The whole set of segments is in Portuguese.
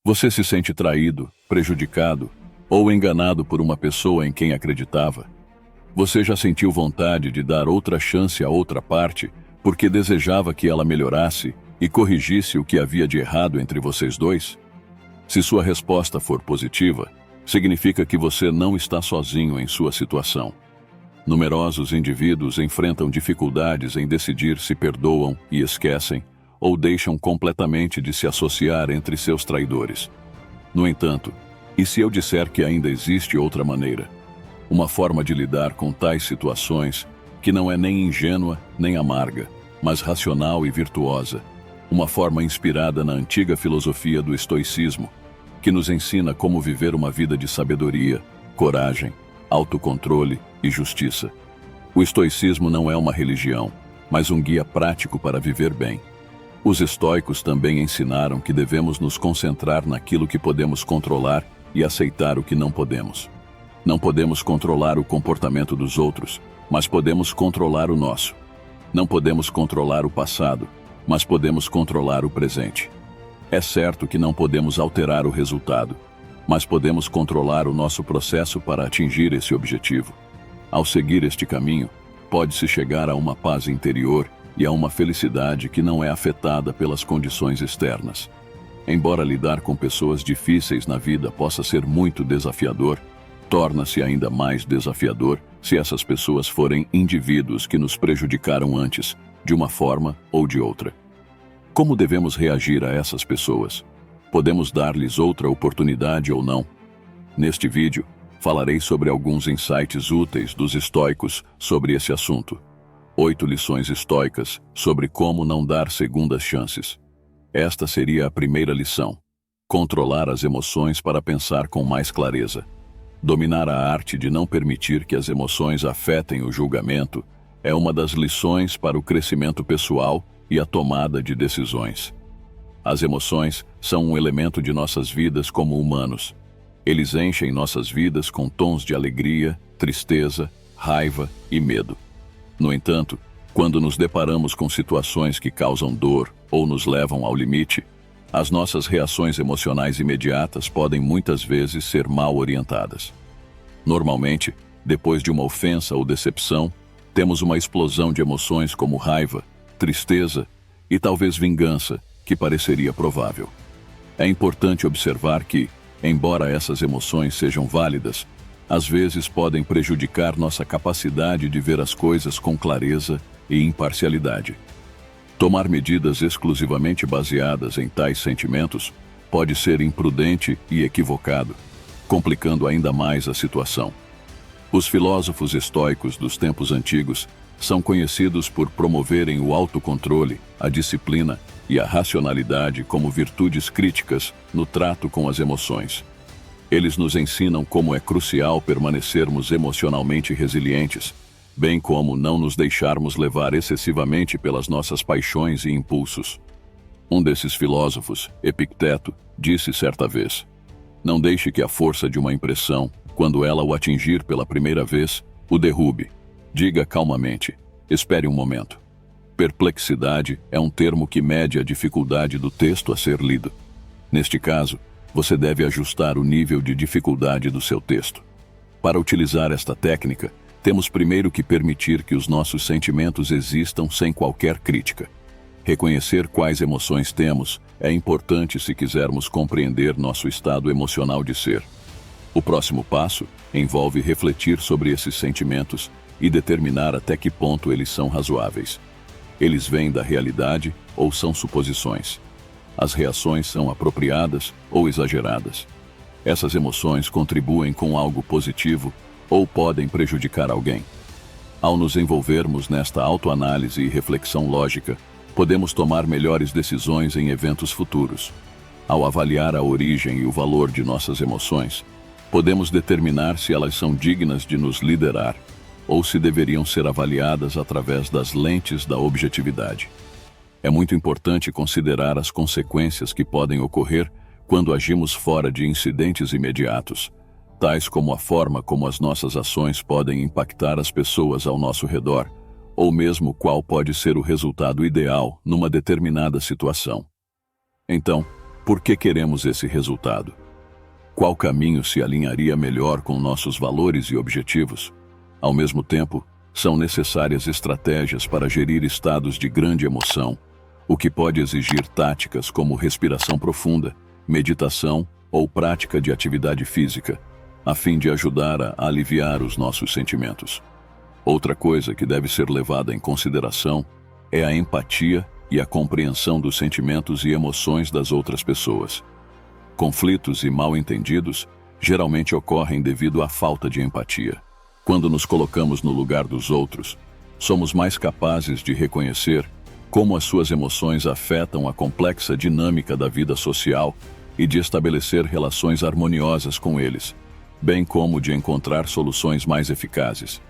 Você se sente traído, prejudicado ou enganado por uma pessoa em quem acreditava? Você já sentiu vontade de dar outra chance a outra parte porque desejava que ela melhorasse e corrigisse o que havia de errado entre vocês dois? Se sua resposta for positiva, significa que você não está sozinho em sua situação. Numerosos indivíduos enfrentam dificuldades em decidir se perdoam e esquecem ou deixam completamente de se associar entre seus traidores. No entanto, e se eu disser que ainda existe outra maneira? Uma forma de lidar com tais situações que não é nem ingênua nem amarga, mas racional e virtuosa. Uma forma inspirada na antiga filosofia do estoicismo, que nos ensina como viver uma vida de sabedoria, coragem, autocontrole e justiça. O estoicismo não é uma religião, mas um guia prático para viver bem. Os estoicos também ensinaram que devemos nos concentrar naquilo que podemos controlar e aceitar o que não podemos. Não podemos controlar o comportamento dos outros, mas podemos controlar o nosso. Não podemos controlar o passado, mas podemos controlar o presente. É certo que não podemos alterar o resultado, mas podemos controlar o nosso processo para atingir esse objetivo. Ao seguir este caminho, pode-se chegar a uma paz interior e a uma felicidade que não é afetada pelas condições externas. Embora lidar com pessoas difíceis na vida possa ser muito desafiador, torna-se ainda mais desafiador se essas pessoas forem indivíduos que nos prejudicaram antes, de uma forma ou de outra. Como devemos reagir a essas pessoas? Podemos dar-lhes outra oportunidade ou não? Neste vídeo, falarei sobre alguns insights úteis dos estoicos sobre esse assunto. 8 lições estoicas sobre como não dar segundas chances. Esta seria a primeira lição: controlar as emoções para pensar com mais clareza. Dominar a arte de não permitir que as emoções afetem o julgamento é uma das lições para o crescimento pessoal e a tomada de decisões. As emoções são um elemento de nossas vidas como humanos. Eles enchem nossas vidas com tons de alegria, tristeza, raiva e medo. No entanto, quando nos deparamos com situações que causam dor ou nos levam ao limite, as nossas reações emocionais imediatas podem muitas vezes ser mal orientadas. Normalmente, depois de uma ofensa ou decepção, temos uma explosão de emoções como raiva, tristeza e talvez vingança, que pareceria provável. É importante observar que, embora essas emoções sejam válidas, às vezes podem prejudicar nossa capacidade de ver as coisas com clareza e imparcialidade. Tomar medidas exclusivamente baseadas em tais sentimentos pode ser imprudente e equivocado, complicando ainda mais a situação. Os filósofos estoicos dos tempos antigos são conhecidos por promoverem o autocontrole, a disciplina e a racionalidade como virtudes críticas no trato com as emoções. Eles nos ensinam como é crucial permanecermos emocionalmente resilientes, bem como não nos deixarmos levar excessivamente pelas nossas paixões e impulsos. Um desses filósofos, Epicteto, disse certa vez: "Não deixe que a força de uma impressão, quando ela o atingir pela primeira vez, o derrube. Diga calmamente: espere um momento." Perplexidade é um termo que mede a dificuldade do texto a ser lido. Neste caso, você deve ajustar o nível de dificuldade do seu texto. Para utilizar esta técnica, temos primeiro que permitir que os nossos sentimentos existam sem qualquer crítica. Reconhecer quais emoções temos é importante se quisermos compreender nosso estado emocional de ser. O próximo passo envolve refletir sobre esses sentimentos e determinar até que ponto eles são razoáveis. Eles vêm da realidade ou são suposições? As reações são apropriadas ou exageradas? Essas emoções contribuem com algo positivo ou podem prejudicar alguém? Ao nos envolvermos nesta autoanálise e reflexão lógica, podemos tomar melhores decisões em eventos futuros. Ao avaliar a origem e o valor de nossas emoções, podemos determinar se elas são dignas de nos liderar ou se deveriam ser avaliadas através das lentes da objetividade. É muito importante considerar as consequências que podem ocorrer quando agimos fora de incidentes imediatos, tais como a forma como as nossas ações podem impactar as pessoas ao nosso redor, ou mesmo qual pode ser o resultado ideal numa determinada situação. Então, Por que queremos esse resultado? Qual caminho se alinharia melhor com nossos valores e objetivos? Ao mesmo tempo, são necessárias estratégias para gerir estados de grande emoção, o que pode exigir táticas como respiração profunda, meditação ou prática de atividade física, a fim de ajudar a aliviar os nossos sentimentos. Outra coisa que deve ser levada em consideração é a empatia e a compreensão dos sentimentos e emoções das outras pessoas. Conflitos e mal-entendidos geralmente ocorrem devido à falta de empatia. Quando nos colocamos no lugar dos outros, somos mais capazes de reconhecer como as suas emoções afetam a complexa dinâmica da vida social e de estabelecer relações harmoniosas com eles, bem como de encontrar soluções mais eficazes.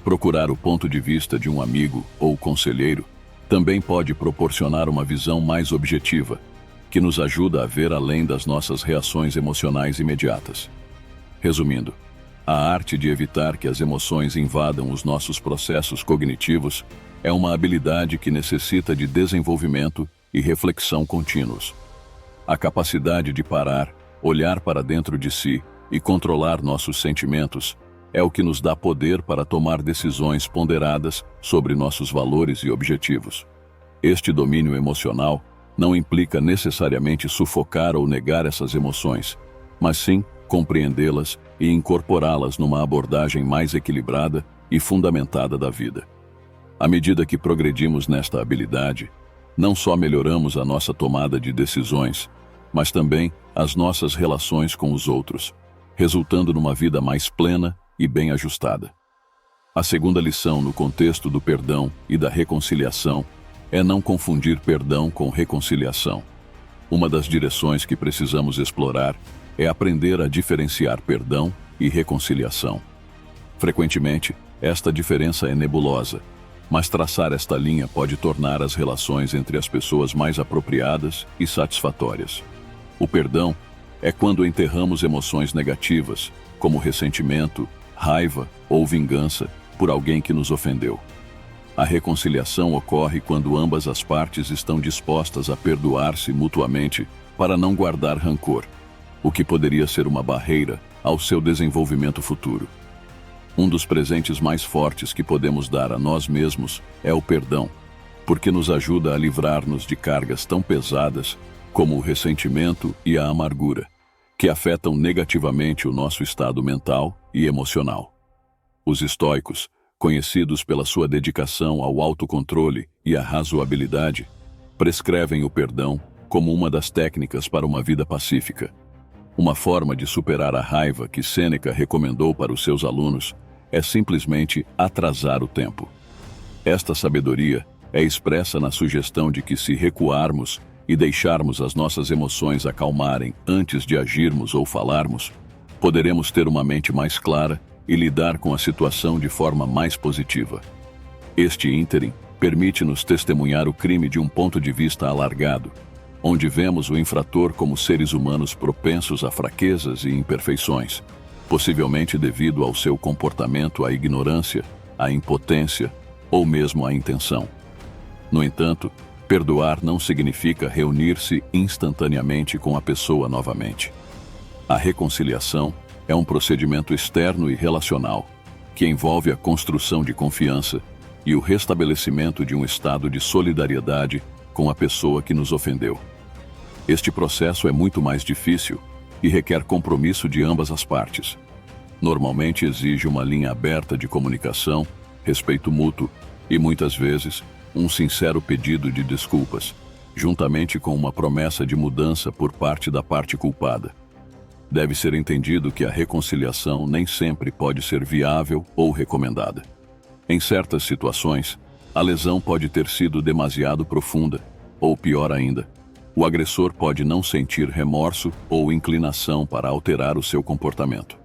Procurar o ponto de vista de um amigo ou conselheiro também pode proporcionar uma visão mais objetiva, que nos ajuda a ver além das nossas reações emocionais imediatas. Resumindo, a arte de evitar que as emoções invadam os nossos processos cognitivos é uma habilidade que necessita de desenvolvimento e reflexão contínuos. A capacidade de parar, olhar para dentro de si e controlar nossos sentimentos é o que nos dá poder para tomar decisões ponderadas sobre nossos valores e objetivos. Este domínio emocional não implica necessariamente sufocar ou negar essas emoções, mas sim compreendê-las e incorporá-las numa abordagem mais equilibrada e fundamentada da vida. À medida que progredimos nesta habilidade, não só melhoramos a nossa tomada de decisões, mas também as nossas relações com os outros, resultando numa vida mais plena e bem ajustada. A segunda lição no contexto do perdão e da reconciliação é não confundir perdão com reconciliação. Uma das direções que precisamos explorar é aprender a diferenciar perdão e reconciliação. Frequentemente, esta diferença é nebulosa, mas traçar esta linha pode tornar as relações entre as pessoas mais apropriadas e satisfatórias. O perdão é quando enterramos emoções negativas, como ressentimento, raiva ou vingança, por alguém que nos ofendeu. A reconciliação ocorre quando ambas as partes estão dispostas a perdoar-se mutuamente para não guardar rancor, o que poderia ser uma barreira ao seu desenvolvimento futuro. Um dos presentes mais fortes que podemos dar a nós mesmos é o perdão, porque nos ajuda a livrar-nos de cargas tão pesadas como o ressentimento e a amargura, que afetam negativamente o nosso estado mental e emocional. Os estoicos, conhecidos pela sua dedicação ao autocontrole e à razoabilidade, prescrevem o perdão como uma das técnicas para uma vida pacífica. Uma forma de superar a raiva que Sêneca recomendou para os seus alunos é simplesmente atrasar o tempo. Esta sabedoria é expressa na sugestão de que, se recuarmos e deixarmos as nossas emoções acalmarem antes de agirmos ou falarmos, poderemos ter uma mente mais clara e lidar com a situação de forma mais positiva. Este ínterim permite-nos testemunhar o crime de um ponto de vista alargado, onde vemos o infrator como seres humanos propensos a fraquezas e imperfeições, possivelmente devido ao seu comportamento à ignorância, à impotência ou mesmo à intenção. No entanto, perdoar não significa reunir-se instantaneamente com a pessoa novamente. A reconciliação é um procedimento externo e relacional, que envolve a construção de confiança e o restabelecimento de um estado de solidariedade com a pessoa que nos ofendeu. Este processo é muito mais difícil e requer compromisso de ambas as partes. Normalmente exige uma linha aberta de comunicação, respeito mútuo e, muitas vezes, um sincero pedido de desculpas, juntamente com uma promessa de mudança por parte da parte culpada. Deve ser entendido que a reconciliação nem sempre pode ser viável ou recomendada. Em certas situações, a lesão pode ter sido demasiado profunda, ou pior ainda, o agressor pode não sentir remorso ou inclinação para alterar o seu comportamento.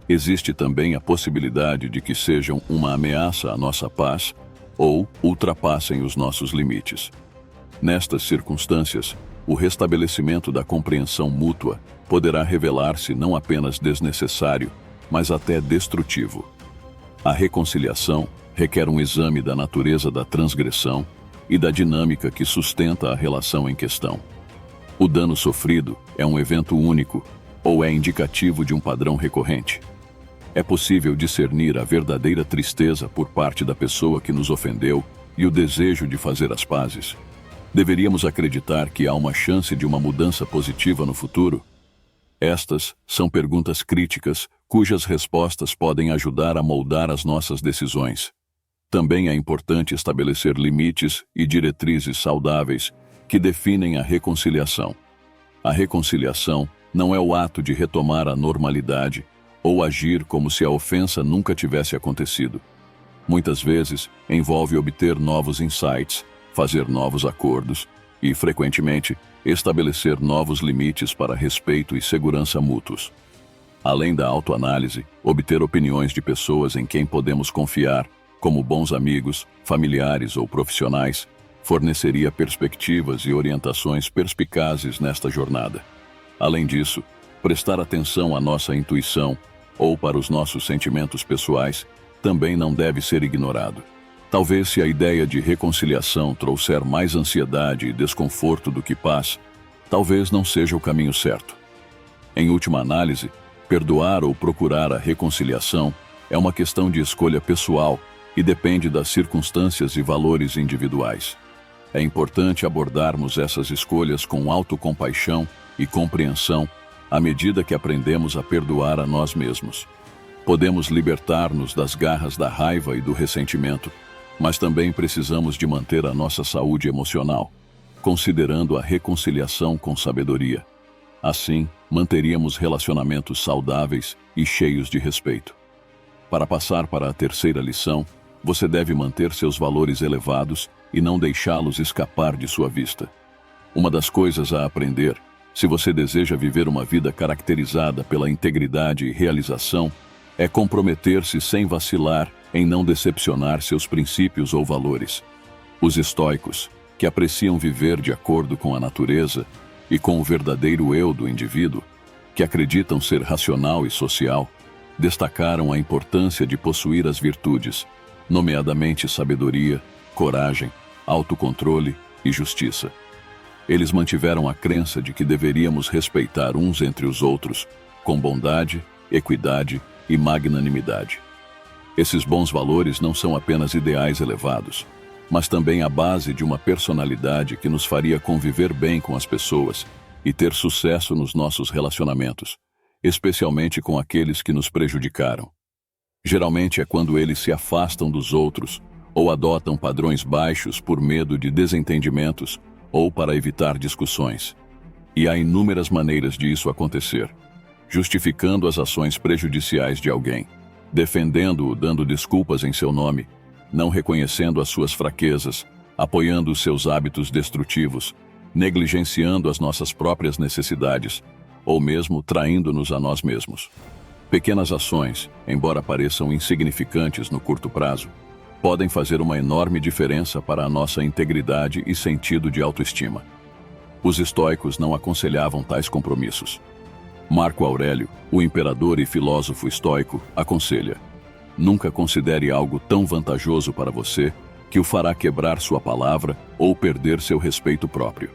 Existe também a possibilidade de que sejam uma ameaça à nossa paz ou ultrapassem os nossos limites. Nestas circunstâncias, o restabelecimento da compreensão mútua poderá revelar-se não apenas desnecessário, mas até destrutivo. A reconciliação requer um exame da natureza da transgressão e da dinâmica que sustenta a relação em questão. O dano sofrido é um evento único ou é indicativo de um padrão recorrente? É possível discernir a verdadeira tristeza por parte da pessoa que nos ofendeu e o desejo de fazer as pazes? Deveríamos acreditar que há uma chance de uma mudança positiva no futuro? Estas são perguntas críticas cujas respostas podem ajudar a moldar as nossas decisões. Também é importante estabelecer limites e diretrizes saudáveis que definem a reconciliação. A reconciliação não é o ato de retomar a normalidade ou agir como se a ofensa nunca tivesse acontecido. Muitas vezes envolve obter novos insights, fazer novos acordos e, frequentemente, estabelecer novos limites para respeito e segurança mútuos. Além da autoanálise, obter opiniões de pessoas em quem podemos confiar, como bons amigos, familiares ou profissionais, forneceria perspectivas e orientações perspicazes nesta jornada. Além disso, prestar atenção à nossa intuição ou para os nossos sentimentos pessoais também não deve ser ignorado. Talvez se a ideia de reconciliação trouxer mais ansiedade e desconforto do que paz, talvez não seja o caminho certo. Em última análise, perdoar ou procurar a reconciliação é uma questão de escolha pessoal e depende das circunstâncias e valores individuais. É importante abordarmos essas escolhas com autocompaixão e compreensão à medida que aprendemos a perdoar a nós mesmos. Podemos libertar-nos das garras da raiva e do ressentimento, mas também precisamos de manter a nossa saúde emocional, considerando a reconciliação com sabedoria. Assim, manteríamos relacionamentos saudáveis e cheios de respeito. Para passar para a terceira lição, você deve manter seus valores elevados e não deixá-los escapar de sua vista. Uma das coisas a aprender, se você deseja viver uma vida caracterizada pela integridade e realização, é comprometer-se sem vacilar em não decepcionar seus princípios ou valores. Os estoicos, que apreciam viver de acordo com a natureza e com o verdadeiro eu do indivíduo, que acreditam ser racional e social, destacaram a importância de possuir as virtudes, nomeadamente sabedoria, coragem, autocontrole e justiça. Eles mantiveram a crença de que deveríamos respeitar uns entre os outros, com bondade, equidade e magnanimidade. Esses bons valores não são apenas ideais elevados, mas também a base de uma personalidade que nos faria conviver bem com as pessoas e ter sucesso nos nossos relacionamentos, especialmente com aqueles que nos prejudicaram. Geralmente é quando eles se afastam dos outros ou adotam padrões baixos por medo de desentendimentos ou para evitar discussões. E há inúmeras maneiras de isso acontecer, justificando as ações prejudiciais de alguém, defendendo-o dando desculpas em seu nome, não reconhecendo as suas fraquezas, apoiando os seus hábitos destrutivos, negligenciando as nossas próprias necessidades, ou mesmo traindo-nos a nós mesmos. Pequenas ações, embora pareçam insignificantes no curto prazo, podem fazer uma enorme diferença para a nossa integridade e sentido de autoestima. Os estoicos não aconselhavam tais compromissos. Marco Aurélio, o imperador e filósofo estoico, aconselha: nunca considere algo tão vantajoso para você que o fará quebrar sua palavra ou perder seu respeito próprio.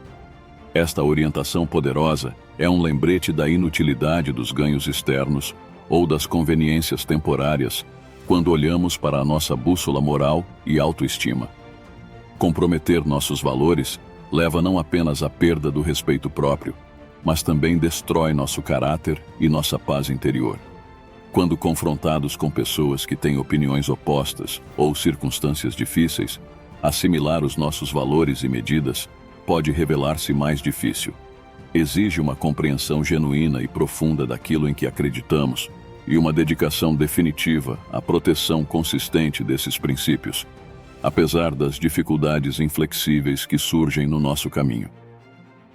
Esta orientação poderosa é um lembrete da inutilidade dos ganhos externos ou das conveniências temporárias quando olhamos para a nossa bússola moral e autoestima. Comprometer nossos valores leva não apenas à perda do respeito próprio, mas também destrói nosso caráter e nossa paz interior. Quando confrontados com pessoas que têm opiniões opostas ou circunstâncias difíceis, assimilar os nossos valores e medidas pode revelar-se mais difícil. Exige uma compreensão genuína e profunda daquilo em que acreditamos e uma dedicação definitiva à proteção consistente desses princípios, apesar das dificuldades inflexíveis que surgem no nosso caminho.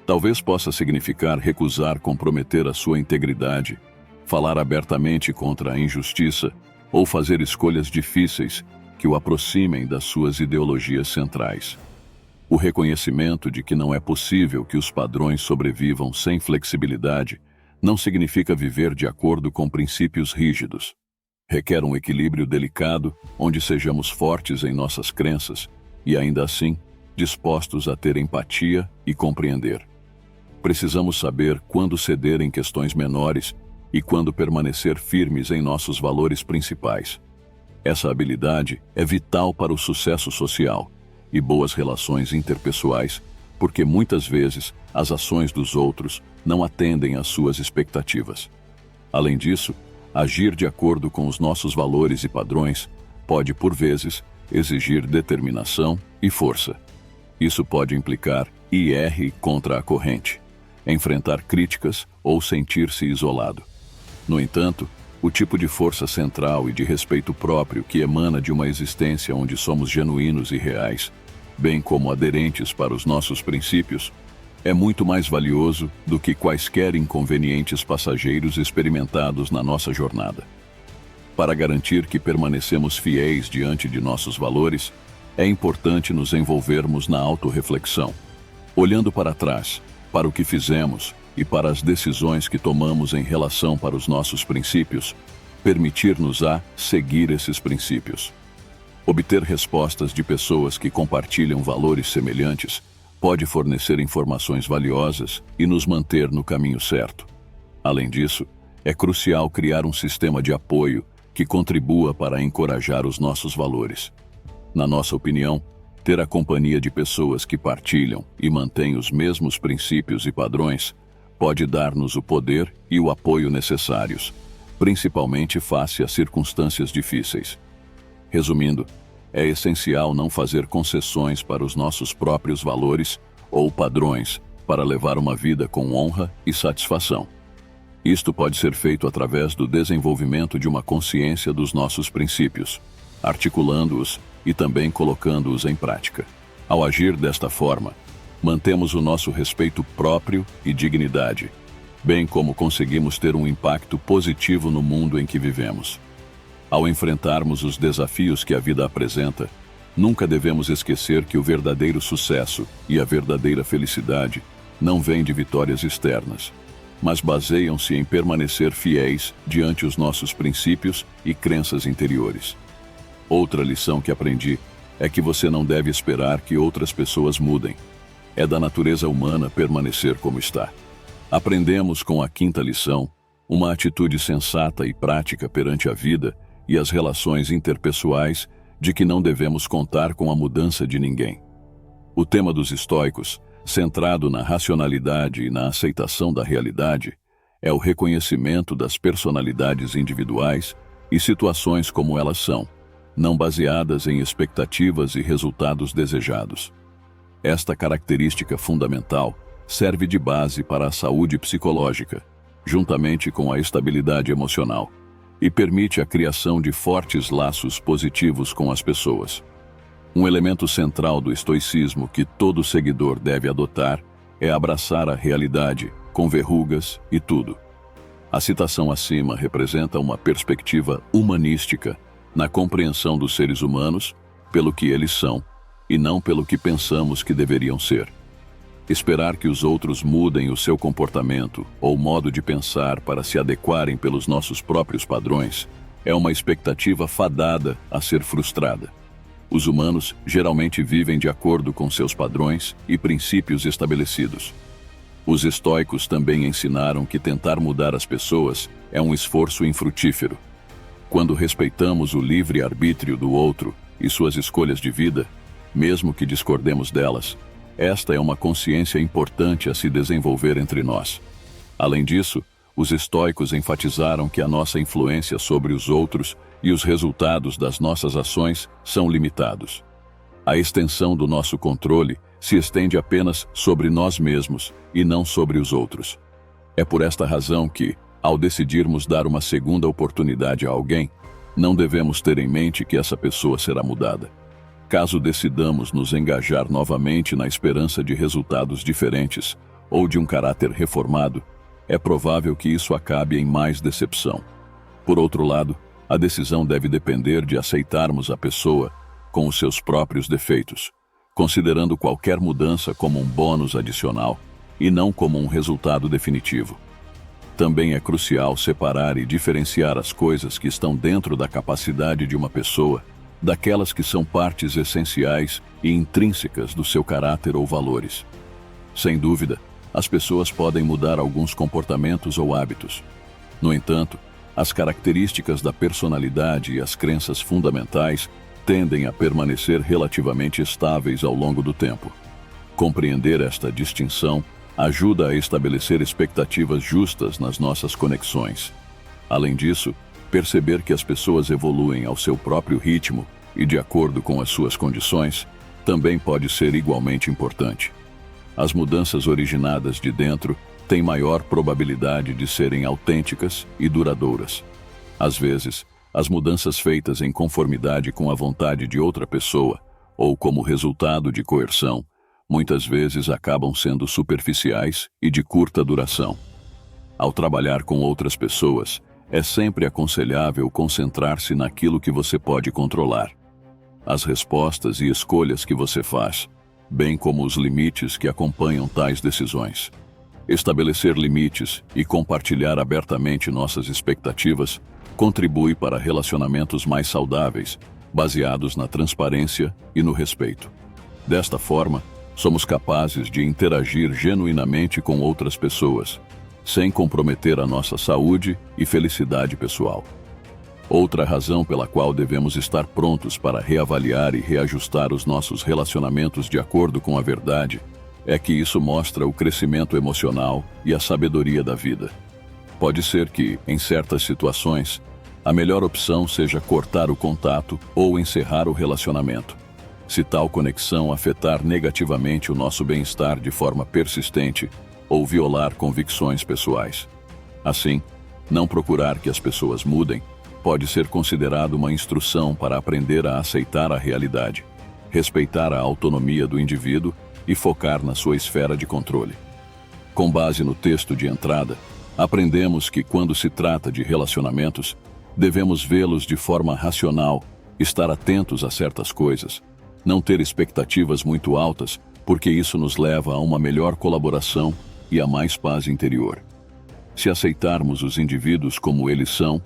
Talvez possa significar recusar comprometer a sua integridade, falar abertamente contra a injustiça ou fazer escolhas difíceis que o aproximem das suas ideologias centrais. O reconhecimento de que não é possível que os padrões sobrevivam sem flexibilidade não significa viver de acordo com princípios rígidos. Requer um equilíbrio delicado onde sejamos fortes em nossas crenças e, ainda assim, dispostos a ter empatia e compreender. precisamos saber quando ceder em questões menores e quando permanecer firmes em nossos valores principais. Essa habilidade é vital para o sucesso social e boas relações interpessoais, porque muitas vezes as ações dos outros não atendem às suas expectativas. Além disso, agir de acordo com os nossos valores e padrões pode, por vezes, exigir determinação e força. Isso pode implicar ir contra a corrente, enfrentar críticas ou sentir-se isolado. No entanto, o tipo de força central e de respeito próprio que emana de uma existência onde somos genuínos e reais, bem como aderentes para os nossos princípios, é muito mais valioso do que quaisquer inconvenientes passageiros experimentados na nossa jornada. Para garantir que permanecemos fiéis diante de nossos valores, é importante nos envolvermos na autorreflexão, olhando para trás, para o que fizemos e para as decisões que tomamos em relação para os nossos princípios, permitir-nos a seguir esses princípios. Obter respostas de pessoas que compartilham valores semelhantes pode fornecer informações valiosas e nos manter no caminho certo. Além disso, é crucial criar um sistema de apoio que contribua para encorajar os nossos valores. Na nossa opinião, ter a companhia de pessoas que partilham e mantêm os mesmos princípios e padrões pode dar-nos o poder e o apoio necessários, principalmente face a circunstâncias difíceis. Resumindo, é essencial não fazer concessões para os nossos próprios valores ou padrões para levar uma vida com honra e satisfação. Isto pode ser feito através do desenvolvimento de uma consciência dos nossos princípios, articulando-os e também colocando-os em prática. Ao agir desta forma, mantemos o nosso respeito próprio e dignidade, bem como conseguimos ter um impacto positivo no mundo em que vivemos. Ao enfrentarmos os desafios que a vida apresenta, nunca devemos esquecer que o verdadeiro sucesso e a verdadeira felicidade não vêm de vitórias externas, mas baseiam-se em permanecer fiéis diante os nossos princípios e crenças interiores. Outra lição que aprendi é que você não deve esperar que outras pessoas mudem. É da natureza humana permanecer como está. Aprendemos com a quinta lição uma atitude sensata e prática perante a vida e as relações interpessoais de que não devemos contar com a mudança de ninguém. O tema dos estoicos, centrado na racionalidade e na aceitação da realidade, é o reconhecimento das personalidades individuais e situações como elas são, não baseadas em expectativas e resultados desejados. Esta característica fundamental serve de base para a saúde psicológica, juntamente com a estabilidade emocional, e permite a criação de fortes laços positivos com as pessoas. Um elemento central do estoicismo que todo seguidor deve adotar é abraçar a realidade, com verrugas e tudo. A citação acima representa uma perspectiva humanística na compreensão dos seres humanos pelo que eles são e não pelo que pensamos que deveriam ser. Esperar que os outros mudem o seu comportamento ou modo de pensar para se adequarem pelos nossos próprios padrões é uma expectativa fadada a ser frustrada. Os humanos geralmente vivem de acordo com seus padrões e princípios estabelecidos. Os estoicos também ensinaram que tentar mudar as pessoas é um esforço infrutífero. Quando respeitamos o livre-arbítrio do outro e suas escolhas de vida, mesmo que discordemos delas, esta é uma consciência importante a se desenvolver entre nós. Além disso, os estoicos enfatizaram que a nossa influência sobre os outros e os resultados das nossas ações são limitados. A extensão do nosso controle se estende apenas sobre nós mesmos e não sobre os outros. É por esta razão que, ao decidirmos dar uma segunda oportunidade a alguém, não devemos ter em mente que essa pessoa será mudada. Caso decidamos nos engajar novamente na esperança de resultados diferentes ou de um caráter reformado, é provável que isso acabe em mais decepção. Por outro lado, a decisão deve depender de aceitarmos a pessoa com os seus próprios defeitos, considerando qualquer mudança como um bônus adicional e não como um resultado definitivo. Também é crucial separar e diferenciar as coisas que estão dentro da capacidade de uma pessoa daquelas que são partes essenciais e intrínsecas do seu caráter ou valores. Sem dúvida, as pessoas podem mudar alguns comportamentos ou hábitos. No entanto, as características da personalidade e as crenças fundamentais tendem a permanecer relativamente estáveis ao longo do tempo. Compreender esta distinção ajuda a estabelecer expectativas justas nas nossas conexões. Além disso, perceber que as pessoas evoluem ao seu próprio ritmo e de acordo com as suas condições também pode ser igualmente importante. As mudanças originadas de dentro têm maior probabilidade de serem autênticas e duradouras. Às vezes, as mudanças feitas em conformidade com a vontade de outra pessoa ou como resultado de coerção muitas vezes acabam sendo superficiais e de curta duração. Ao trabalhar com outras pessoas, é sempre aconselhável concentrar-se naquilo que você pode controlar. As respostas e escolhas que você faz, bem como os limites que acompanham tais decisões. Estabelecer limites e compartilhar abertamente nossas expectativas contribui para relacionamentos mais saudáveis, baseados na transparência e no respeito. Desta forma, somos capazes de interagir genuinamente com outras pessoas, sem comprometer a nossa saúde e felicidade pessoal. Outra razão pela qual devemos estar prontos para reavaliar e reajustar os nossos relacionamentos de acordo com a verdade é que isso mostra o crescimento emocional e a sabedoria da vida. Pode ser que, em certas situações, a melhor opção seja cortar o contato ou encerrar o relacionamento, se tal conexão afetar negativamente o nosso bem-estar de forma persistente ou violar convicções pessoais. Assim, não procurar que as pessoas mudem pode ser considerado uma instrução para aprender a aceitar a realidade, respeitar a autonomia do indivíduo e focar na sua esfera de controle. Com base no texto de entrada, aprendemos que quando se trata de relacionamentos, devemos vê-los de forma racional, estar atentos a certas coisas, não ter expectativas muito altas, porque isso nos leva a uma melhor colaboração e a mais paz interior. Se aceitarmos os indivíduos como eles são,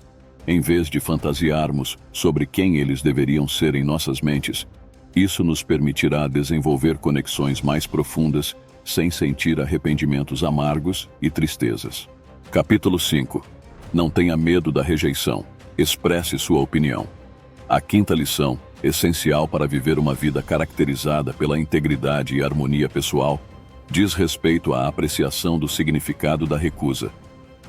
em vez de fantasiarmos sobre quem eles deveriam ser em nossas mentes, isso nos permitirá desenvolver conexões mais profundas, sem sentir arrependimentos amargos e tristezas. Capítulo 5. Não tenha medo da rejeição. Expresse sua opinião. A quinta lição, essencial para viver uma vida caracterizada pela integridade e harmonia pessoal, diz respeito à apreciação do significado da recusa.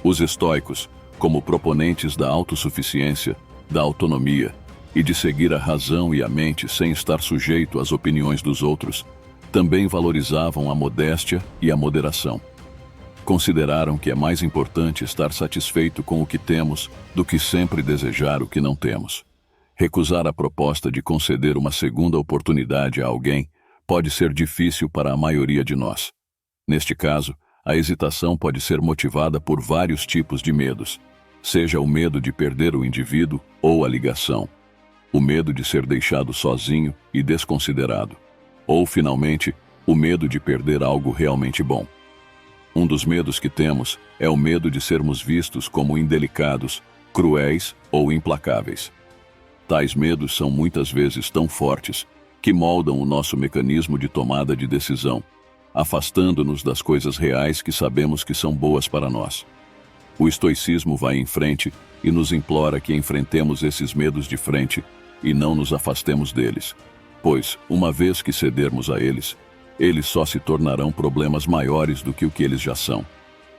Os estoicos, como proponentes da autossuficiência, da autonomia e de seguir a razão e a mente sem estar sujeito às opiniões dos outros, também valorizavam a modéstia e a moderação. Consideraram que é mais importante estar satisfeito com o que temos do que sempre desejar o que não temos. Recusar a proposta de conceder uma segunda oportunidade a alguém pode ser difícil para a maioria de nós. Neste caso, a hesitação pode ser motivada por vários tipos de medos, seja o medo de perder o indivíduo ou a ligação, o medo de ser deixado sozinho e desconsiderado, ou, finalmente, o medo de perder algo realmente bom. Um dos medos que temos é o medo de sermos vistos como indelicados, cruéis ou implacáveis. Tais medos são muitas vezes tão fortes que moldam o nosso mecanismo de tomada de decisão, afastando-nos das coisas reais que sabemos que são boas para nós. O estoicismo vai em frente e nos implora que enfrentemos esses medos de frente e não nos afastemos deles, pois, uma vez que cedermos a eles, eles só se tornarão problemas maiores do que o que eles já são.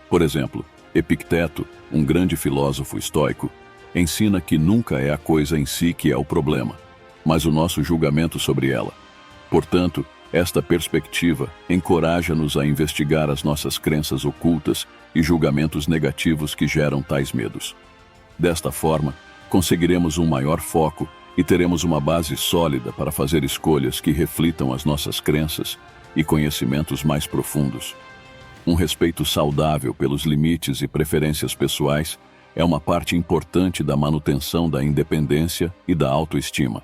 Por exemplo, Epicteto, um grande filósofo estoico, ensina que nunca é a coisa em si que é o problema, mas o nosso julgamento sobre ela. Portanto, esta perspectiva encoraja-nos a investigar as nossas crenças ocultas e julgamentos negativos que geram tais medos. Desta forma, conseguiremos um maior foco e teremos uma base sólida para fazer escolhas que reflitam as nossas crenças e conhecimentos mais profundos. Um respeito saudável pelos limites e preferências pessoais é uma parte importante da manutenção da independência e da autoestima.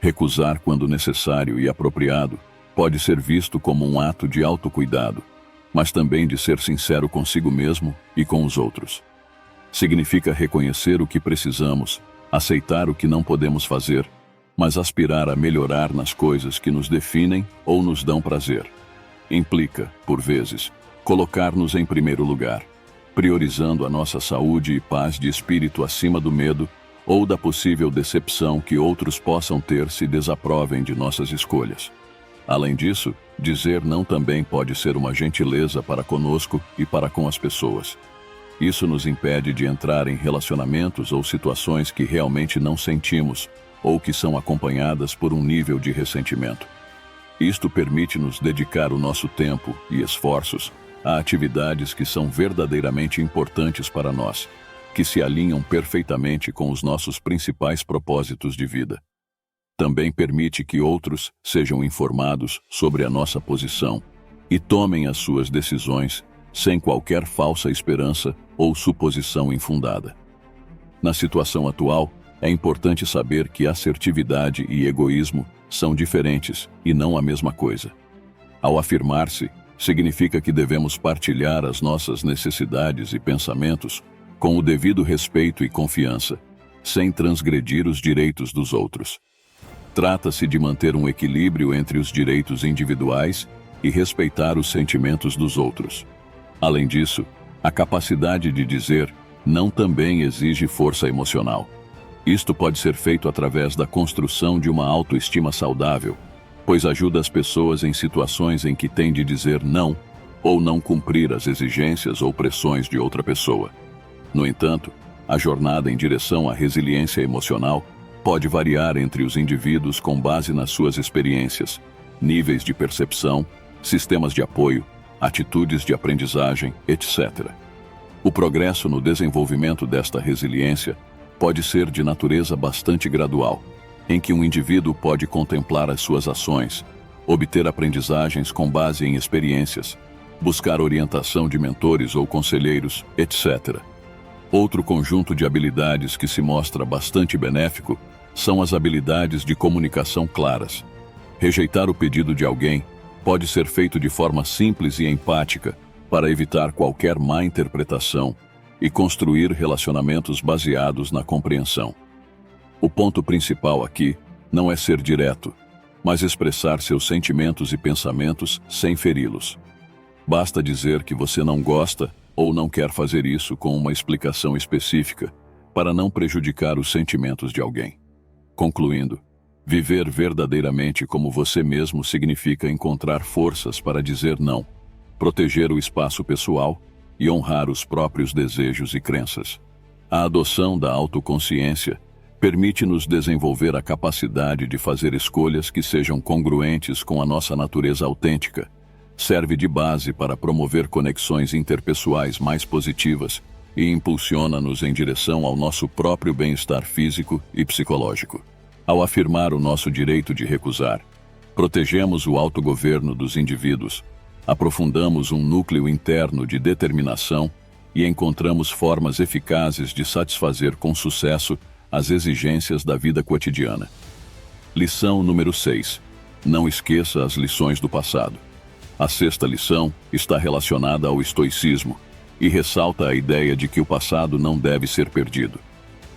Recusar quando necessário e apropriado pode ser visto como um ato de autocuidado, mas também de ser sincero consigo mesmo e com os outros. Significa reconhecer o que precisamos, aceitar o que não podemos fazer, mas aspirar a melhorar nas coisas que nos definem ou nos dão prazer. Implica, por vezes, colocar-nos em primeiro lugar, priorizando a nossa saúde e paz de espírito acima do medo ou da possível decepção que outros possam ter se desaprovem de nossas escolhas. Além disso, dizer não também pode ser uma gentileza para conosco e para com as pessoas. Isso nos impede de entrar em relacionamentos ou situações que realmente não sentimos ou que são acompanhadas por um nível de ressentimento. Isto permite-nos dedicar o nosso tempo e esforços a atividades que são verdadeiramente importantes para nós, que se alinham perfeitamente com os nossos principais propósitos de vida. Também permite que outros sejam informados sobre a nossa posição e tomem as suas decisões sem qualquer falsa esperança ou suposição infundada. Na situação atual, é importante saber que assertividade e egoísmo são diferentes e não a mesma coisa. Ao afirmar-se, significa que devemos partilhar as nossas necessidades e pensamentos com o devido respeito e confiança, sem transgredir os direitos dos outros. Trata-se de manter um equilíbrio entre os direitos individuais e respeitar os sentimentos dos outros. Além disso, a capacidade de dizer não também exige força emocional. Isto pode ser feito através da construção de uma autoestima saudável, pois ajuda as pessoas em situações em que têm de dizer não ou não cumprir as exigências ou pressões de outra pessoa. No entanto, a jornada em direção à resiliência emocional pode variar entre os indivíduos com base nas suas experiências, níveis de percepção, sistemas de apoio, atitudes de aprendizagem, etc. O progresso no desenvolvimento desta resiliência pode ser de natureza bastante gradual, em que um indivíduo pode contemplar as suas ações, obter aprendizagens com base em experiências, buscar orientação de mentores ou conselheiros, etc. Outro conjunto de habilidades que se mostra bastante benéfico são as habilidades de comunicação claras. Rejeitar o pedido de alguém pode ser feito de forma simples e empática para evitar qualquer má interpretação e construir relacionamentos baseados na compreensão. O ponto principal aqui não é ser direto, mas expressar seus sentimentos e pensamentos sem feri-los. Basta dizer que você não gosta ou não quer fazer isso com uma explicação específica para não prejudicar os sentimentos de alguém. Concluindo, viver verdadeiramente como você mesmo significa encontrar forças para dizer não, proteger o espaço pessoal e honrar os próprios desejos e crenças. A adoção da autoconsciência permite-nos desenvolver a capacidade de fazer escolhas que sejam congruentes com a nossa natureza autêntica, serve de base para promover conexões interpessoais mais positivas e impulsiona-nos em direção ao nosso próprio bem-estar físico e psicológico. Ao afirmar o nosso direito de recusar, protegemos o autogoverno dos indivíduos, aprofundamos um núcleo interno de determinação e encontramos formas eficazes de satisfazer com sucesso as exigências da vida cotidiana. Lição número 6. Não esqueça as lições do passado. A sexta lição está relacionada ao estoicismo e ressalta a ideia de que o passado não deve ser perdido.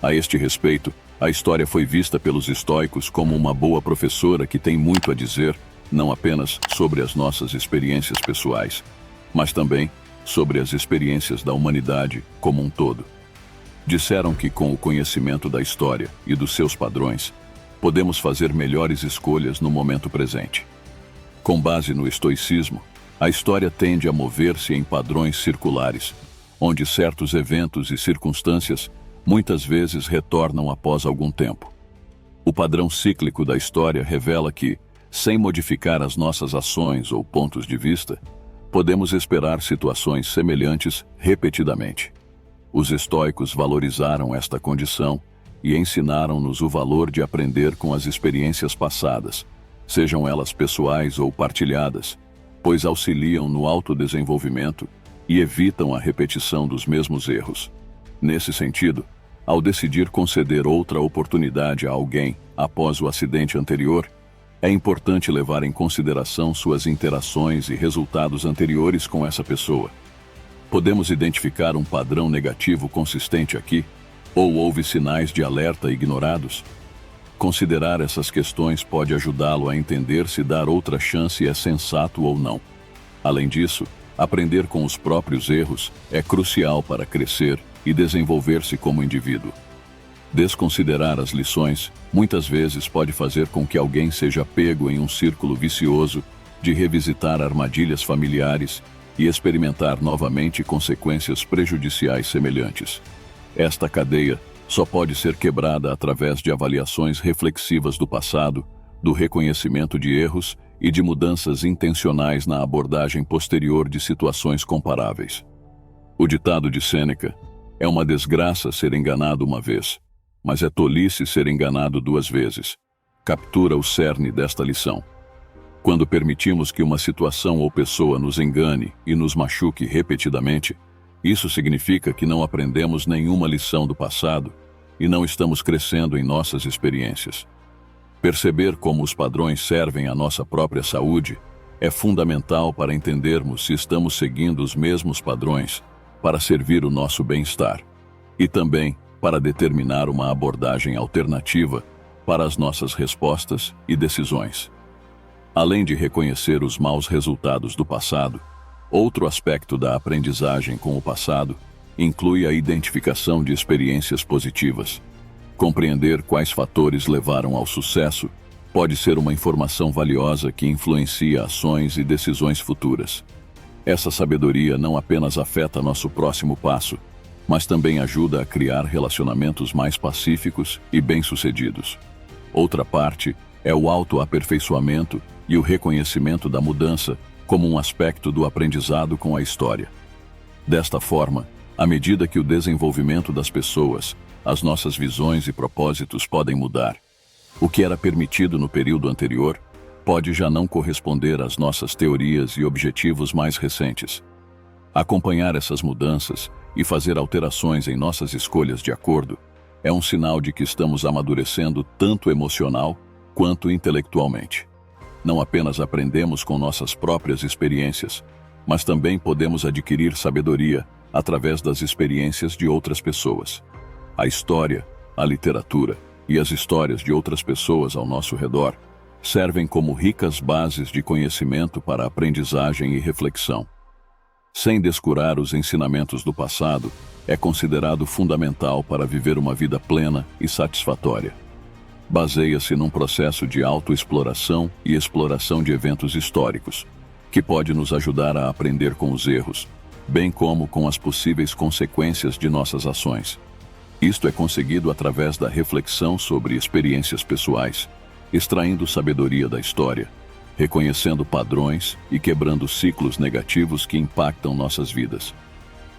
A este respeito, a história foi vista pelos estoicos como uma boa professora que tem muito a dizer, não apenas sobre as nossas experiências pessoais, mas também sobre as experiências da humanidade como um todo. Disseram que com o conhecimento da história e dos seus padrões, podemos fazer melhores escolhas no momento presente. Com base no estoicismo, a história tende a mover-se em padrões circulares, onde certos eventos e circunstâncias muitas vezes retornam após algum tempo. O padrão cíclico da história revela que, sem modificar as nossas ações ou pontos de vista, podemos esperar situações semelhantes repetidamente. Os estoicos valorizaram esta condição e ensinaram-nos o valor de aprender com as experiências passadas, sejam elas pessoais ou partilhadas, pois auxiliam no autodesenvolvimento e evitam a repetição dos mesmos erros. Nesse sentido, ao decidir conceder outra oportunidade a alguém após o acidente anterior, é importante levar em consideração suas interações e resultados anteriores com essa pessoa. Podemos identificar um padrão negativo consistente aqui? Ou houve sinais de alerta ignorados? Considerar essas questões pode ajudá-lo a entender se dar outra chance é sensato ou não. Além disso, aprender com os próprios erros é crucial para crescer e desenvolver-se como indivíduo. Desconsiderar as lições muitas vezes pode fazer com que alguém seja pego em um círculo vicioso de revisitar armadilhas familiares e experimentar novamente consequências prejudiciais semelhantes. Esta cadeia só pode ser quebrada através de avaliações reflexivas do passado, do reconhecimento de erros e de mudanças intencionais na abordagem posterior de situações comparáveis. O ditado de Sêneca: é uma desgraça ser enganado uma vez, mas é tolice ser enganado duas vezes, captura o cerne desta lição. Quando permitimos que uma situação ou pessoa nos engane e nos machuque repetidamente, isso significa que não aprendemos nenhuma lição do passado e não estamos crescendo em nossas experiências. Perceber como os padrões servem à nossa própria saúde é fundamental para entendermos se estamos seguindo os mesmos padrões para servir o nosso bem-estar e também para determinar uma abordagem alternativa para as nossas respostas e decisões. Além de reconhecer os maus resultados do passado, outro aspecto da aprendizagem com o passado inclui a identificação de experiências positivas. Compreender quais fatores levaram ao sucesso pode ser uma informação valiosa que influencia ações e decisões futuras. Essa sabedoria não apenas afeta nosso próximo passo, mas também ajuda a criar relacionamentos mais pacíficos e bem-sucedidos. Outra parte é o autoaperfeiçoamento e o reconhecimento da mudança como um aspecto do aprendizado com a história. Desta forma, à medida que o desenvolvimento das pessoas, as nossas visões e propósitos podem mudar. O que era permitido no período anterior pode já não corresponder às nossas teorias e objetivos mais recentes. Acompanhar essas mudanças e fazer alterações em nossas escolhas de acordo é um sinal de que estamos amadurecendo tanto emocional quanto intelectualmente. Não apenas aprendemos com nossas próprias experiências, mas também podemos adquirir sabedoria através das experiências de outras pessoas. A história, a literatura e as histórias de outras pessoas ao nosso redor servem como ricas bases de conhecimento para aprendizagem e reflexão. Sem descurar os ensinamentos do passado, é considerado fundamental para viver uma vida plena e satisfatória. Baseia-se num processo de autoexploração e exploração de eventos históricos, que pode nos ajudar a aprender com os erros, bem como com as possíveis consequências de nossas ações. Isto é conseguido através da reflexão sobre experiências pessoais, extraindo sabedoria da história, reconhecendo padrões e quebrando ciclos negativos que impactam nossas vidas.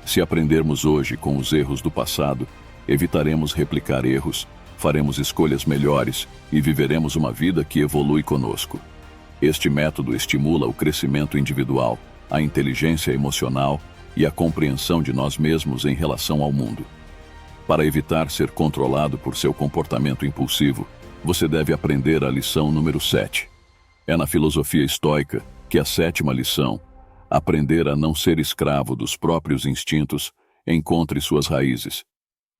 Se aprendermos hoje com os erros do passado, evitaremos replicar erros, faremos escolhas melhores e viveremos uma vida que evolui conosco. Este método estimula o crescimento individual, a inteligência emocional e a compreensão de nós mesmos em relação ao mundo. Para evitar ser controlado por seu comportamento impulsivo, você deve aprender a lição número 7. É na filosofia estoica que a sétima lição, aprender a não ser escravo dos próprios instintos, encontre suas raízes.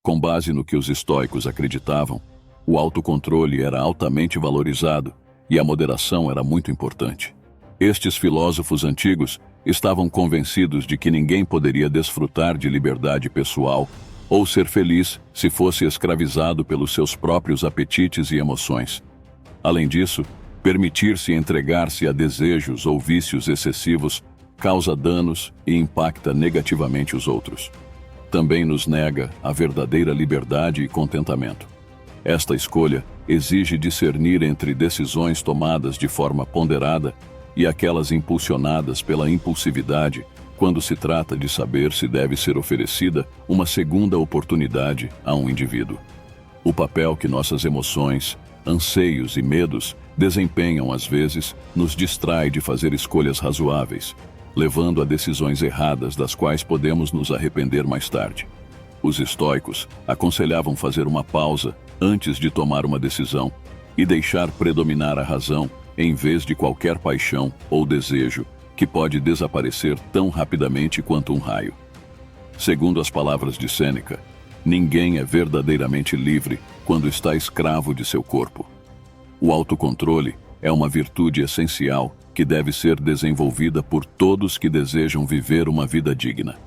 Com base no que os estoicos acreditavam, o autocontrole era altamente valorizado e a moderação era muito importante. Estes filósofos antigos estavam convencidos de que ninguém poderia desfrutar de liberdade pessoal ou ser feliz se fosse escravizado pelos seus próprios apetites e emoções. Além disso, permitir-se entregar-se a desejos ou vícios excessivos causa danos e impacta negativamente os outros. Também nos nega a verdadeira liberdade e contentamento. Esta escolha exige discernir entre decisões tomadas de forma ponderada e aquelas impulsionadas pela impulsividade, quando se trata de saber se deve ser oferecida uma segunda oportunidade a um indivíduo. O papel que nossas emoções, anseios e medos desempenham às vezes nos distrai de fazer escolhas razoáveis, levando a decisões erradas das quais podemos nos arrepender mais tarde. Os estoicos aconselhavam fazer uma pausa antes de tomar uma decisão e deixar predominar a razão em vez de qualquer paixão ou desejo que pode desaparecer tão rapidamente quanto um raio. Segundo as palavras de Sêneca, ninguém é verdadeiramente livre quando está escravo de seu corpo. O autocontrole é uma virtude essencial que deve ser desenvolvida por todos que desejam viver uma vida digna.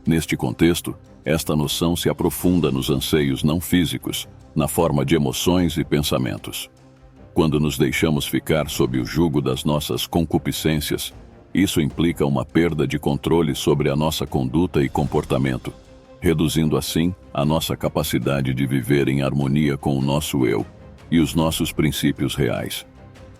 Neste contexto, esta noção se aprofunda nos anseios não físicos, na forma de emoções e pensamentos. Quando nos deixamos ficar sob o jugo das nossas concupiscências, isso implica uma perda de controle sobre a nossa conduta e comportamento, reduzindo assim a nossa capacidade de viver em harmonia com o nosso eu e os nossos princípios reais.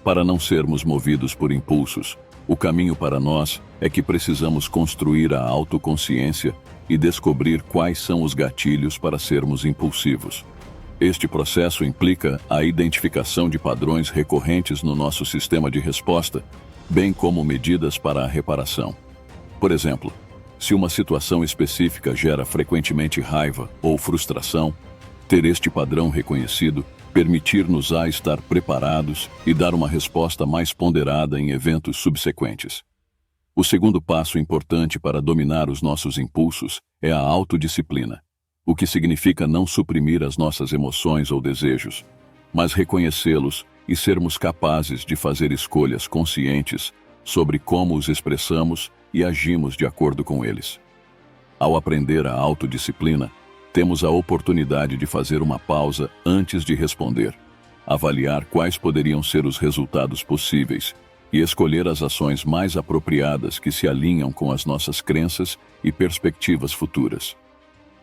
Para não sermos movidos por impulsos, o caminho para nós é que precisamos construir a autoconsciência e descobrir quais são os gatilhos para sermos impulsivos. Este processo implica a identificação de padrões recorrentes no nosso sistema de resposta, bem como medidas para a reparação. Por exemplo, se uma situação específica gera frequentemente raiva ou frustração, ter este padrão reconhecido permitir-nos-á estar preparados e dar uma resposta mais ponderada em eventos subsequentes. O segundo passo importante para dominar os nossos impulsos é a autodisciplina, o que significa não suprimir as nossas emoções ou desejos, mas reconhecê-los e sermos capazes de fazer escolhas conscientes sobre como os expressamos e agimos de acordo com eles. Ao aprender a autodisciplina, temos a oportunidade de fazer uma pausa antes de responder, avaliar quais poderiam ser os resultados possíveis e escolher as ações mais apropriadas que se alinham com as nossas crenças e perspectivas futuras.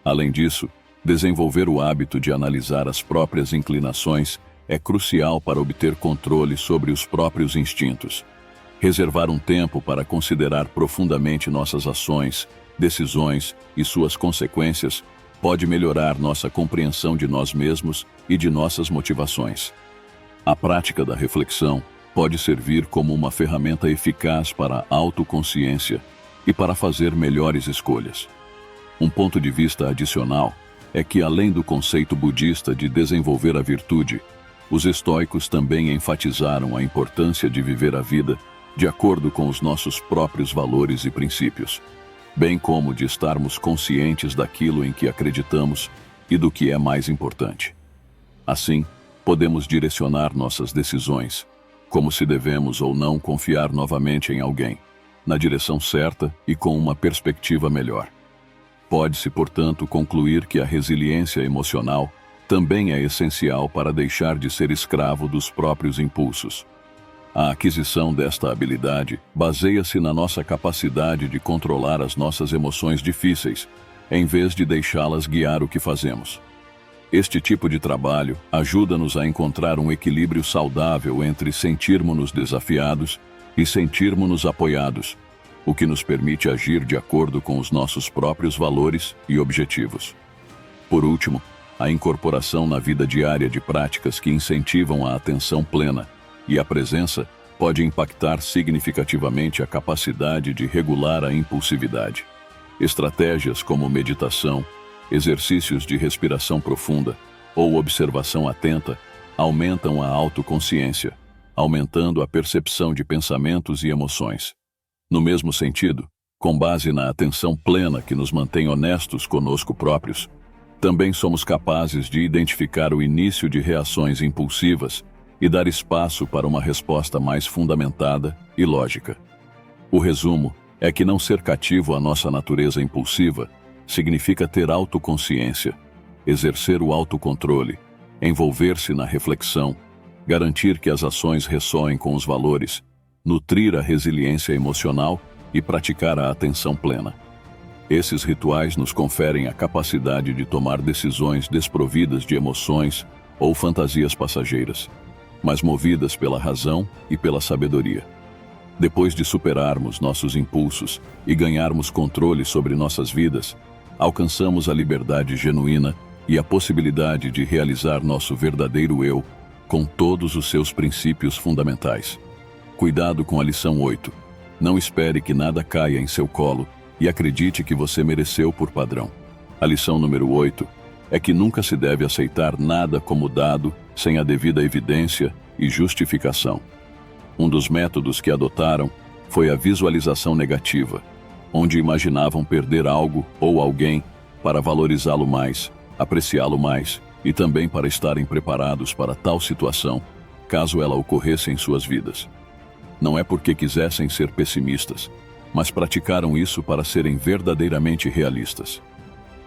Além disso, desenvolver o hábito de analisar as próprias inclinações é crucial para obter controle sobre os próprios instintos. Reservar um tempo para considerar profundamente nossas ações, decisões e suas consequências pode melhorar nossa compreensão de nós mesmos e de nossas motivações. A prática da reflexão pode servir como uma ferramenta eficaz para a autoconsciência e para fazer melhores escolhas. Um ponto de vista adicional é que, além do conceito budista de desenvolver a virtude, os estoicos também enfatizaram a importância de viver a vida de acordo com os nossos próprios valores e princípios, bem como de estarmos conscientes daquilo em que acreditamos e do que é mais importante. Assim, podemos direcionar nossas decisões, como se devemos ou não confiar novamente em alguém, na direção certa e com uma perspectiva melhor. Pode-se, portanto, concluir que a resiliência emocional também é essencial para deixar de ser escravo dos próprios impulsos. A aquisição desta habilidade baseia-se na nossa capacidade de controlar as nossas emoções difíceis, em vez de deixá-las guiar o que fazemos. Este tipo de trabalho ajuda-nos a encontrar um equilíbrio saudável entre sentirmos-nos desafiados e sentirmos-nos apoiados, o que nos permite agir de acordo com os nossos próprios valores e objetivos. Por último, a incorporação na vida diária de práticas que incentivam a atenção plena e a presença pode impactar significativamente a capacidade de regular a impulsividade. Estratégias como meditação, exercícios de respiração profunda ou observação atenta aumentam a autoconsciência, aumentando a percepção de pensamentos e emoções. No mesmo sentido, com base na atenção plena que nos mantém honestos conosco próprios, também somos capazes de identificar o início de reações impulsivas e dar espaço para uma resposta mais fundamentada e lógica. O resumo é que não ser cativo à nossa natureza impulsiva significa ter autoconsciência, exercer o autocontrole, envolver-se na reflexão, garantir que as ações ressoem com os valores, nutrir a resiliência emocional e praticar a atenção plena. Esses rituais nos conferem a capacidade de tomar decisões desprovidas de emoções ou fantasias passageiras, mas movidas pela razão e pela sabedoria. Depois de superarmos nossos impulsos e ganharmos controle sobre nossas vidas, alcançamos a liberdade genuína e a possibilidade de realizar nosso verdadeiro eu com todos os seus princípios fundamentais. Cuidado com a lição 8. Não espere que nada caia em seu colo e acredite que você mereceu por padrão. A lição número 8 é que nunca se deve aceitar nada como dado sem a devida evidência e justificação. Um dos métodos que adotaram foi a visualização negativa, onde imaginavam perder algo ou alguém para valorizá-lo mais, apreciá-lo mais e também para estarem preparados para tal situação, caso ela ocorresse em suas vidas. Não é porque quisessem ser pessimistas, mas praticaram isso para serem verdadeiramente realistas.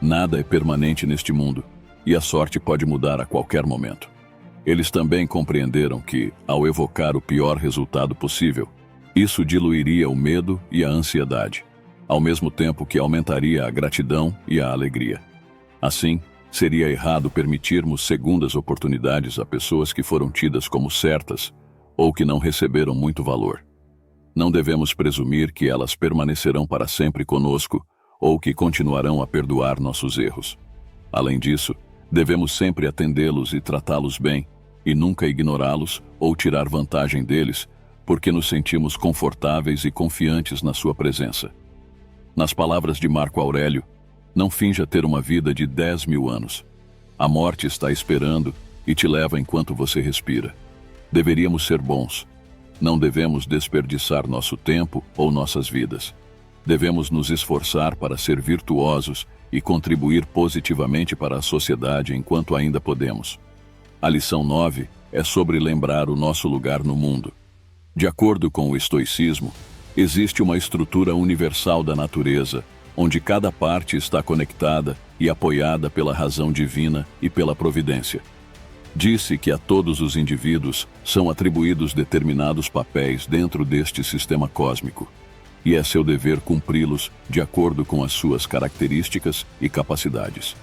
Nada é permanente neste mundo, e a sorte pode mudar a qualquer momento. Eles também compreenderam que, ao evocar o pior resultado possível, isso diluiria o medo e a ansiedade, ao mesmo tempo que aumentaria a gratidão e a alegria. Assim, seria errado permitirmos segundas oportunidades a pessoas que foram tidas como certas ou que não receberam muito valor. Não devemos presumir que elas permanecerão para sempre conosco ou que continuarão a perdoar nossos erros. Além disso, devemos sempre atendê-los e tratá-los bem, e nunca ignorá-los ou tirar vantagem deles, porque nos sentimos confortáveis e confiantes na sua presença. Nas palavras de Marco Aurélio, não finja ter uma vida de 10.000 anos. A morte está esperando e te leva enquanto você respira. Deveríamos ser bons. Não devemos desperdiçar nosso tempo ou nossas vidas. Devemos nos esforçar para ser virtuosos e contribuir positivamente para a sociedade enquanto ainda podemos. A lição 9 é sobre lembrar o nosso lugar no mundo. De acordo com o estoicismo, existe uma estrutura universal da natureza, onde cada parte está conectada e apoiada pela razão divina e pela providência. Disse que a todos os indivíduos são atribuídos determinados papéis dentro deste sistema cósmico, e é seu dever cumpri-los de acordo com as suas características e capacidades.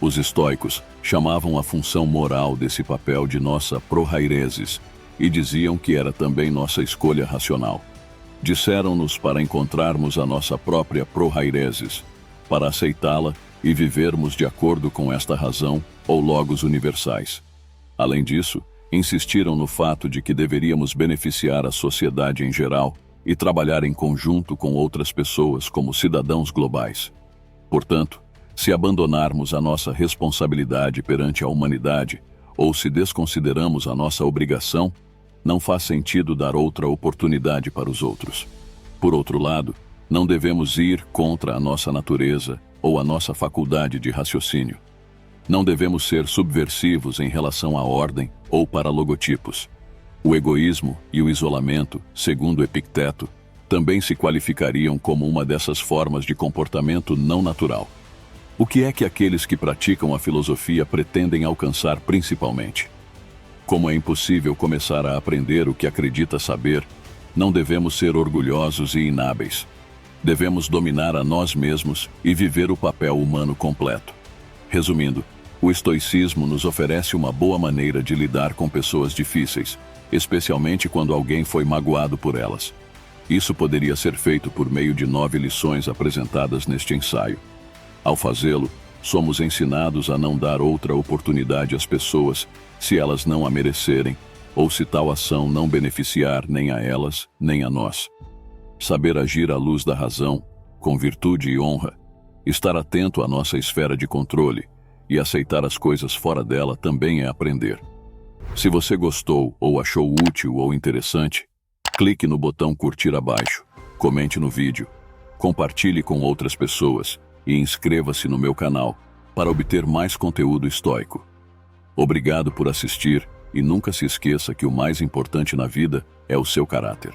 Os estoicos chamavam a função moral desse papel de nossa prohairesis e diziam que era também nossa escolha racional. Disseram-nos para encontrarmos a nossa própria prohairesis, para aceitá-la e vivermos de acordo com esta razão ou logos universais. Além disso, insistiram no fato de que deveríamos beneficiar a sociedade em geral e trabalhar em conjunto com outras pessoas como cidadãos globais. Portanto, se abandonarmos a nossa responsabilidade perante a humanidade ou se desconsideramos a nossa obrigação, não faz sentido dar outra oportunidade para os outros. Por outro lado, não devemos ir contra a nossa natureza ou a nossa faculdade de raciocínio. Não devemos ser subversivos em relação à ordem ou para logotipos. O egoísmo e o isolamento, segundo Epicteto, também se qualificariam como uma dessas formas de comportamento não natural. O que é que aqueles que praticam a filosofia pretendem alcançar principalmente? Como é impossível começar a aprender o que acredita saber, não devemos ser orgulhosos e inábeis. Devemos dominar a nós mesmos e viver o papel humano completo. Resumindo, o estoicismo nos oferece uma boa maneira de lidar com pessoas difíceis, especialmente quando alguém foi magoado por elas. Isso poderia ser feito por meio de 9 lições apresentadas neste ensaio. Ao fazê-lo, somos ensinados a não dar outra oportunidade às pessoas se elas não a merecerem, ou se tal ação não beneficiar nem a elas, nem a nós. Saber agir à luz da razão, com virtude e honra, estar atento à nossa esfera de controle e aceitar as coisas fora dela também é aprender. Se você gostou ou achou útil ou interessante, clique no botão curtir abaixo, comente no vídeo, compartilhe com outras pessoas e inscreva-se no meu canal para obter mais conteúdo estoico. Obrigado por assistir e nunca se esqueça que o mais importante na vida é o seu caráter.